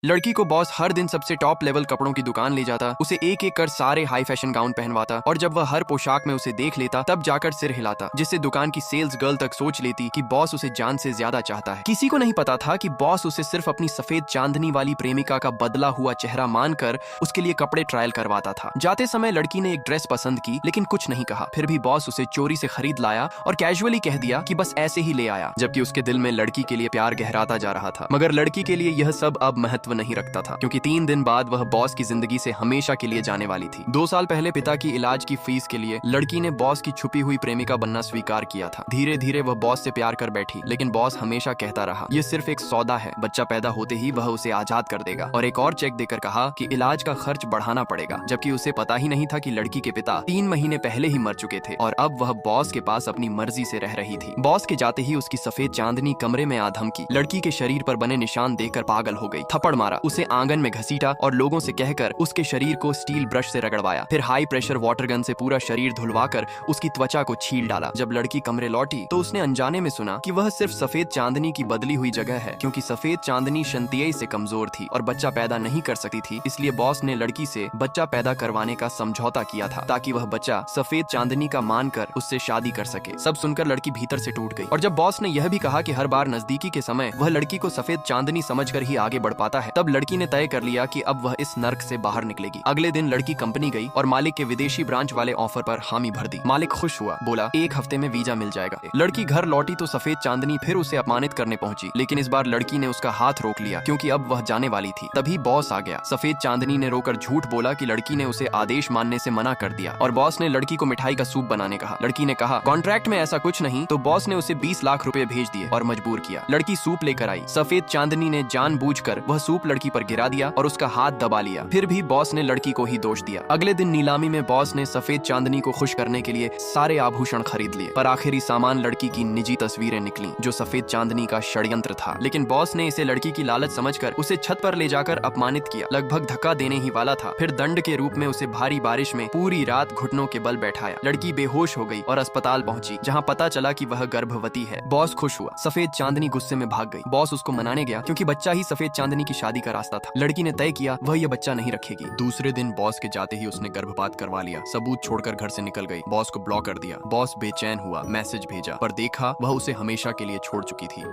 लड़की को बॉस हर दिन सबसे टॉप लेवल कपड़ों की दुकान ले जाता, उसे एक एक कर सारे हाई फैशन गाउन पहनवाता और जब वह हर पोशाक में उसे देख लेता तब जाकर सिर हिलाता, जिससे दुकान की सेल्स गर्ल तक सोच लेती कि बॉस उसे जान से ज्यादा चाहता है। किसी को नहीं पता था कि बॉस उसे सिर्फ अपनी सफेद चांदनी वाली प्रेमिका का बदला हुआ चेहरा मानकर उसके लिए कपड़े ट्रायल करवाता था। जाते समय लड़की ने एक ड्रेस पसंद की लेकिन कुछ नहीं कहा, फिर भी बॉस उसे चोरी से खरीद लाया और कैजुअली कह दिया कि बस ऐसे ही ले आया, जबकि उसके दिल में लड़की के लिए प्यार गहराता जा रहा था। मगर लड़की के लिए यह सब अब महत्व नहीं रखता था, क्योंकि 3 दिन बाद वह बॉस की जिंदगी से हमेशा के लिए जाने वाली थी। 2 साल पहले पिता की इलाज की फीस के लिए लड़की ने बॉस की छुपी हुई प्रेमिका बनना स्वीकार किया था। धीरे धीरे वह बॉस से प्यार कर बैठी, लेकिन बॉस हमेशा कहता रहा ये सिर्फ एक सौदा है, बच्चा पैदा होते ही वह उसे आजाद कर देगा, और एक और चेक देकर कहा कि इलाज का खर्च बढ़ाना पड़ेगा, जबकि उसे पता ही नहीं था कि लड़की के पिता 3 महीने पहले ही मर चुके थे और अब वह बॉस के पास अपनी मर्जी से रह रही थी। बॉस के जाते ही उसकी सफेद चांदनी कमरे में आ धमकी, लड़की के शरीर पर बने निशान देखकर पागल हो गई, थप्पड़ मारा, उसे आंगन में घसीटा और लोगों से कहकर उसके शरीर को स्टील ब्रश से रगड़वाया, फिर हाई प्रेशर वाटर गन से पूरा शरीर धुलवाकर उसकी त्वचा को छील डाला। जब लड़की कमरे लौटी तो उसने अनजाने में सुना कि वह सिर्फ सफेद चांदनी की बदली हुई जगह है, क्योंकि सफेद चांदनी शंतियाई से कमजोर थी और बच्चा पैदा नहीं कर सकती थी। इसलिए बॉस ने लड़की से बच्चा पैदा करवाने का समझौता किया था, ताकि वह बच्चा सफेद चांदनी का मानकर उससे शादी कर सके। सब सुनकर लड़की भीतर से टूट गई, और जब बॉस ने यह भी कहा कि हर बार नजदीकी के समय वह लड़की को सफेद चांदनी समझकर ही आगे बढ़ पाता है, तब लड़की ने तय कर लिया कि अब वह इस नर्क से बाहर निकलेगी। अगले दिन लड़की कंपनी गई और मालिक के विदेशी ब्रांच वाले ऑफर पर हामी भर दी। मालिक खुश हुआ, बोला 1 हफ्ते में वीजा मिल जाएगा। लड़की घर लौटी तो सफेद चांदनी फिर उसे अपमानित करने पहुंची, लेकिन इस बार लड़की ने उसका हाथ रोक लिया, क्योंकि अब वह जाने वाली थी। तभी बॉस आ गया। सफेद चांदनी ने रोकर झूठ बोला कि लड़की ने उसे आदेश मानने से मना कर दिया, और बॉस ने लड़की को मिठाई का सूप बनाने कहा। लड़की ने कहा कॉन्ट्रैक्ट में ऐसा कुछ नहीं, तो बॉस ने उसे 20 लाख रुपए भेज दिए और मजबूर किया। लड़की सूप लेकर आई। सफेद चांदनी ने जानबूझकर वह सूप लड़की पर गिरा दिया और उसका हाथ दबा लिया, फिर भी बॉस ने लड़की को ही दोष दिया। अगले दिन नीलामी में बॉस ने सफेद चांदनी को खुश करने के लिए सारे आभूषण खरीद लिए, पर आखिरी सामान लड़की की निजी तस्वीरें निकली, जो सफेद चांदनी का षड्यंत्र था। लेकिन बॉस ने इसे लड़की की लालच समझकर उसे छत पर ले जाकर अपमानित किया, लगभग धक्का देने ही वाला था। फिर दंड के रूप में उसे भारी बारिश में पूरी रात घुटनों के बल बैठाया। लड़की बेहोश हो गई और अस्पताल पहुंची, जहां पता चला कि वह गर्भवती है। बॉस खुश हुआ, सफेद चांदनी गुस्से में भाग गई। बॉस उसको मनाने गया, क्योंकि बच्चा ही सफेद चांदनी की शादी का रास्ता था। लड़की ने तय किया वह यह बच्चा नहीं रखेगी। दूसरे दिन बॉस के जाते ही उसने गर्भपात करवा लिया। सबूत छोड़कर घर से निकल गई, बॉस को ब्लॉक कर दिया। बॉस बेचैन हुआ, मैसेज भेजा, पर देखा वह उसे हमेशा के लिए छोड़ चुकी थी।